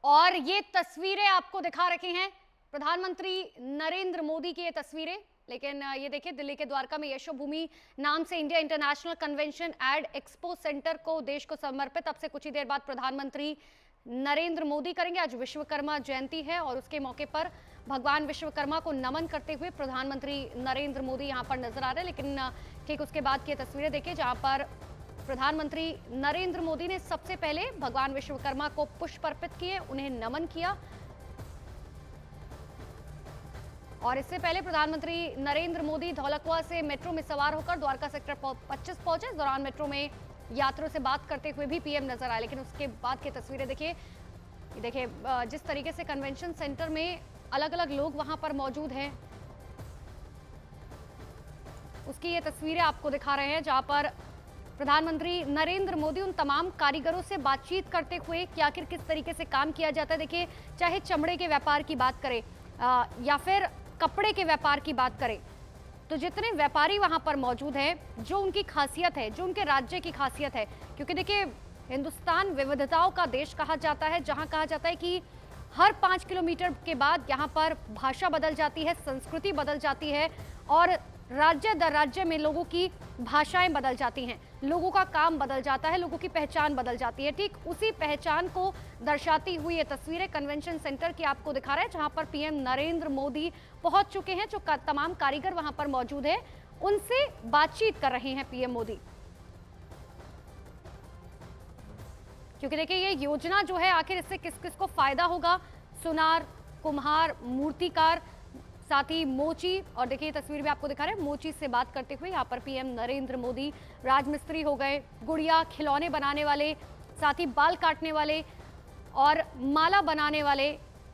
और ये तस्वीरें आपको दिखा रखी हैं प्रधानमंत्री नरेंद्र मोदी की ये तस्वीरें। लेकिन ये देखिए, दिल्ली के द्वारका में यशोभूमि नाम से India international convention and expo centre को देश को समर्पित अब से कुछ ही देर बाद प्रधानमंत्री नरेंद्र मोदी करेंगे। आज विश्वकर्मा जयंती है और उसके मौके पर भगवान विश्वकर्मा को नमन करते हुए प्रधानमंत्री नरेंद्र मोदी यहां पर नजर आ रहे हैं। लेकिन ठीक उसके बाद की तस्वीरें देखिए, जहां पर प्रधानमंत्री नरेंद्र मोदी ने सबसे पहले भगवान विश्वकर्मा को पुष्प अर्पित किए, उन्हें नमन किया। और इससे पहले प्रधानमंत्री नरेंद्र मोदी धौलकुआ से मेट्रो में सवार होकर द्वारका सेक्टर 25 पहुंचे। इस दौरान मेट्रो में यात्रियों से बात करते हुए भी पीएम नजर आए। लेकिन उसके बाद की तस्वीरें देखिए, जिस तरीके से कन्वेंशन सेंटर में अलग अलग लोग वहां पर मौजूद हैं, उसकी ये तस्वीरें आपको दिखा रहे हैं, जहां पर प्रधानमंत्री नरेंद्र मोदी उन तमाम कारीगरों से बातचीत करते हुए कि आखिर किस तरीके से काम किया जाता है। देखिए, चाहे चमड़े के व्यापार की बात करें या फिर कपड़े के व्यापार की बात करें, तो जितने व्यापारी वहां पर मौजूद हैं, जो उनकी खासियत है, जो उनके राज्य की खासियत है, क्योंकि देखिए हिंदुस्तान विविधताओं का देश कहा जाता है, जहां कहा जाता है कि हर 5 किलोमीटर के बाद यहाँ पर भाषा बदल जाती है, संस्कृति बदल जाती है और राज्य दर राज्य में लोगों की भाषाएं बदल जाती हैं, लोगों का काम बदल जाता है, लोगों की पहचान बदल जाती है। ठीक उसी पहचान को दर्शाती हुई ये तस्वीरें कन्वेंशन सेंटर की आपको दिखा रहा है, जहां पर पीएम नरेंद्र मोदी पहुंच चुके हैं। जो तमाम कारीगर वहां पर मौजूद है, उनसे बातचीत कर रहे हैं पीएम मोदी। क्योंकि देखिए, ये योजना जो है आखिर इससे किस किस को फायदा होगा, सुनार, कुम्हार, मूर्तिकार, साथ ही मोची, और देखिए तस्वीर भी आपको दिखा रहे हैं, मोची से बात करते हुए यहाँ पर पीएम नरेंद्र मोदी। राजमिस्त्री हो गए, गुड़िया, खिलौने बनाने वाले, साथ ही बाल काटने वाले और माला बनाने वाले,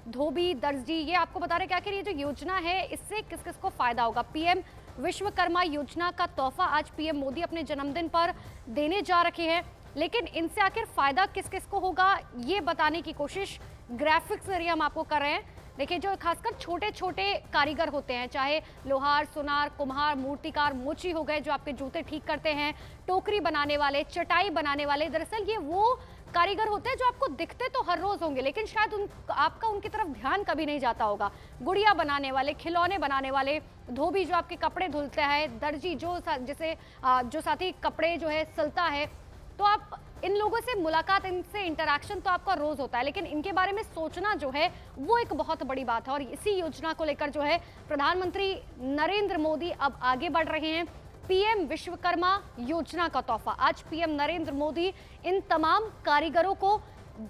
धोबी, दर्जी, ये आपको बता रहे हैं कि आखिर ये जो योजना है इससे किस किस को फायदा होगा। पीएम विश्वकर्मा योजना का तोहफा आज पीएम मोदी अपने जन्मदिन पर देने जा रखे हैं। लेकिन इनसे आखिर फायदा किस किस को होगा, ये बताने की कोशिश ग्राफिक्स जरिए हम आपको कर रहे हैं। देखिए, जो खासकर छोटे छोटे कारीगर होते हैं, चाहे लोहार, सुनार, कुम्हार, मूर्तिकार, मोची हो गए, जो आपके जूते ठीक करते हैं, टोकरी बनाने वाले, चटाई बनाने वाले, दरअसल ये वो कारीगर होते हैं जो आपको दिखते तो हर रोज होंगे, लेकिन शायद आपका उनकी तरफ ध्यान कभी नहीं जाता होगा। गुड़िया बनाने वाले, खिलौने बनाने वाले, धोबी जो आपके कपड़े धुलता है, दर्जी जो जो साथी कपड़े जो है सिलता है, तो आप इन लोगों से मुलाकात, इनसे इंटरेक्शन तो आपका रोज होता है, लेकिन इनके बारे में सोचना जो है वो एक बहुत बड़ी बात है। और इसी योजना को लेकर जो है प्रधानमंत्री नरेंद्र मोदी अब आगे बढ़ रहे हैं। पीएम विश्वकर्मा योजना का तोहफा आज पीएम नरेंद्र मोदी इन तमाम कारीगरों को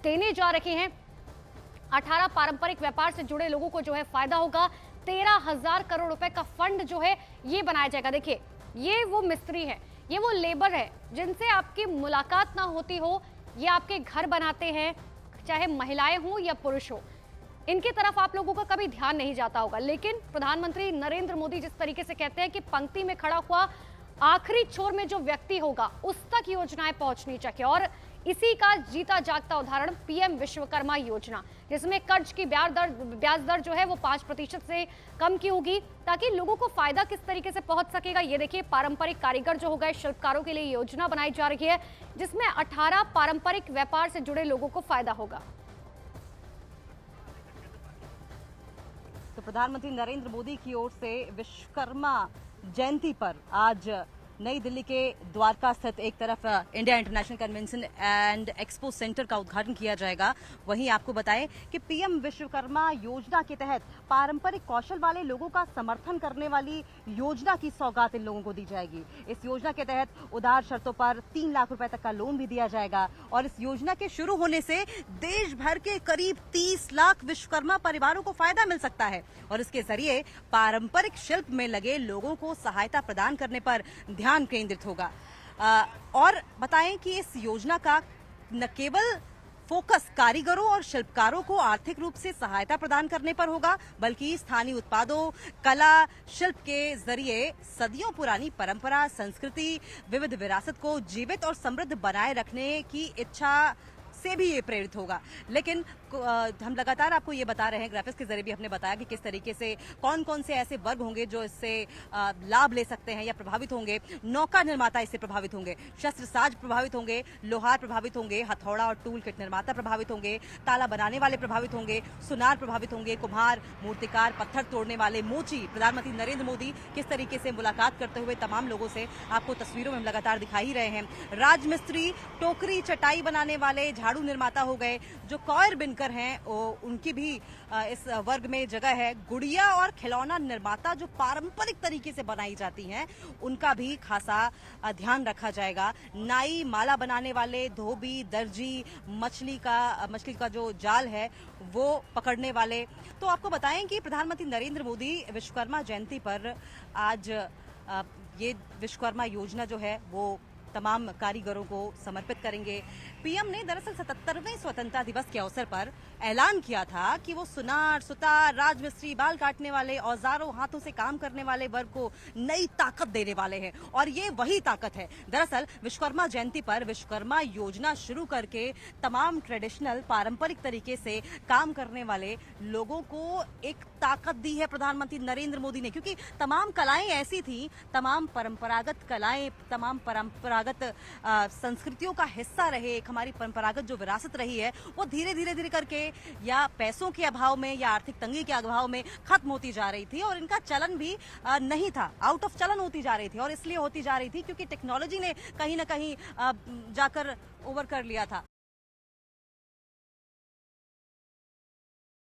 देने जा रहे हैं। 18 पारंपरिक व्यापार से जुड़े लोगों को जो है फायदा होगा। 13,000 करोड़ रुपए का फंड जो है ये बनाया जाएगा। देखिए, ये वो मिस्त्री है, ये वो लेबर है जिनसे आपकी मुलाकात ना होती हो, ये आपके घर बनाते हैं, चाहे महिलाएं हो या पुरुष हो, इनकी तरफ आप लोगों का कभी ध्यान नहीं जाता होगा। लेकिन प्रधानमंत्री नरेंद्र मोदी जिस तरीके से कहते हैं कि पंक्ति में खड़ा हुआ आखिरी छोर में जो व्यक्ति होगा उस तक योजनाएं पहुंचनी चाहिए, और इसी का जीता जागता उदाहरण पीएम विश्वकर्मा योजना, जिसमें कर्ज की ब्याज दर जो है वो 5% से कम की होगी, ताकि लोगों को फायदा किस तरीके से पहुंच सकेगा। ये देखिए, पारंपरिक कारीगर जो हो गए, शिल्पकारों के लिए योजना बनाई जा रही है, जिसमें 18 पारंपरिक व्यापार से जुड़े लोगों को फायदा होगा। तो प्रधानमंत्री नरेंद्र मोदी की ओर से विश्वकर्मा जयंती पर आज नई दिल्ली के द्वारका स्थित एक तरफ India international convention and expo centre का उद्घाटन किया जाएगा, वहीं आपको बताएं कि पीएम विश्वकर्मा योजना के तहत पारंपरिक कौशल वाले लोगों का समर्थन करने वाली योजना की सौगात इन लोगों को दी जाएगी। इस योजना के तहत उदार शर्तों पर 3 लाख रुपए तक का लोन भी दिया जाएगा, और इस योजना के शुरू होने से देश भर के करीब 30 लाख विश्वकर्मा परिवारों को फायदा मिल सकता है, और इसके जरिए पारंपरिक शिल्प में लगे लोगों को सहायता प्रदान करने पर ध्यान केंद्रित होगा। और बताएं कि इस योजना का न केवल फोकस कारीगरों और शिल्पकारों को आर्थिक रूप से सहायता प्रदान करने पर होगा, बल्कि स्थानीय उत्पादों, कला, शिल्प के जरिए सदियों पुरानी परंपरा, संस्कृति, विविध विरासत को जीवित और समृद्ध बनाए रखने की इच्छा से भी ये प्रेरित होगा। लेकिन हम लगातार आपको ये बता रहे हैं, ग्राफिक्स के जरिए भी हमने बताया कि किस तरीके से कौन कौन से ऐसे वर्ग होंगे जो इससे लाभ ले सकते हैं या प्रभावित होंगे। नौका निर्माता इससे प्रभावित होंगे, शस्त्र साज प्रभावित होंगे, लोहार प्रभावित होंगे, हथौड़ा और टूल किट निर्माता प्रभावित होंगे, ताला बनाने वाले प्रभावित होंगे, सुनार प्रभावित होंगे, कुम्हार, मूर्तिकार, पत्थर तोड़ने वाले, मोची। प्रधानमंत्री नरेंद्र मोदी किस तरीके से मुलाकात करते हुए तमाम लोगों से आपको तस्वीरों में हम लगातार दिखा ही रहे हैं। राजमिस्त्री, टोकरी चटाई बनाने वाले, झाड़ू निर्माता हो गए, जो कॉयर बिनकर हैं उनकी भी इस वर्ग में जगह है। गुड़िया और खिलौना निर्माता जो पारंपरिक तरीके से बनाई जाती हैं उनका भी खासा ध्यान रखा जाएगा। नाई, माला बनाने वाले, धोबी, दर्जी, मछली का जो जाल है वो पकड़ने वाले। तो आपको बताएं कि प्रधानमंत्री नरेंद्र मोदी विश्वकर्मा जयंती पर आज ये विश्वकर्मा योजना जो है वो तमाम कारीगरों को समर्पित करेंगे। पीएम ने दरअसल 77वें स्वतंत्रता दिवस के अवसर पर ऐलान किया था कि वो सुनार, सुतार, राजमिस्त्री, बाल काटने वाले, औजारों, हाथों से काम करने वाले वर्ग को नई ताकत देने वाले हैं और ये वही ताकत है। दरअसल विश्वकर्मा जयंती पर विश्वकर्मा योजना शुरू करके तमाम ट्रेडिशनल, पारंपरिक तरीके से काम करने वाले लोगों को एक ताकत दी है प्रधानमंत्री नरेंद्र मोदी ने, क्योंकि तमाम कलाएं ऐसी थी, तमाम परंपरागत कलाएं, तमाम परंपरागत संस्कृतियों का हिस्सा रहे, एक हमारी परंपरागत जो विरासत रही है वो धीरे धीरे करके या पैसों के अभाव में या आर्थिक तंगी के अभाव में खत्म होती जा रही थी और इनका चलन भी नहीं था, आउट ऑफ चलन होती जा रही थी। और इसलिए होती जा रही थी क्योंकि टेक्नोलॉजी ने कहीं ना कहीं जाकर ओवर कर लिया था।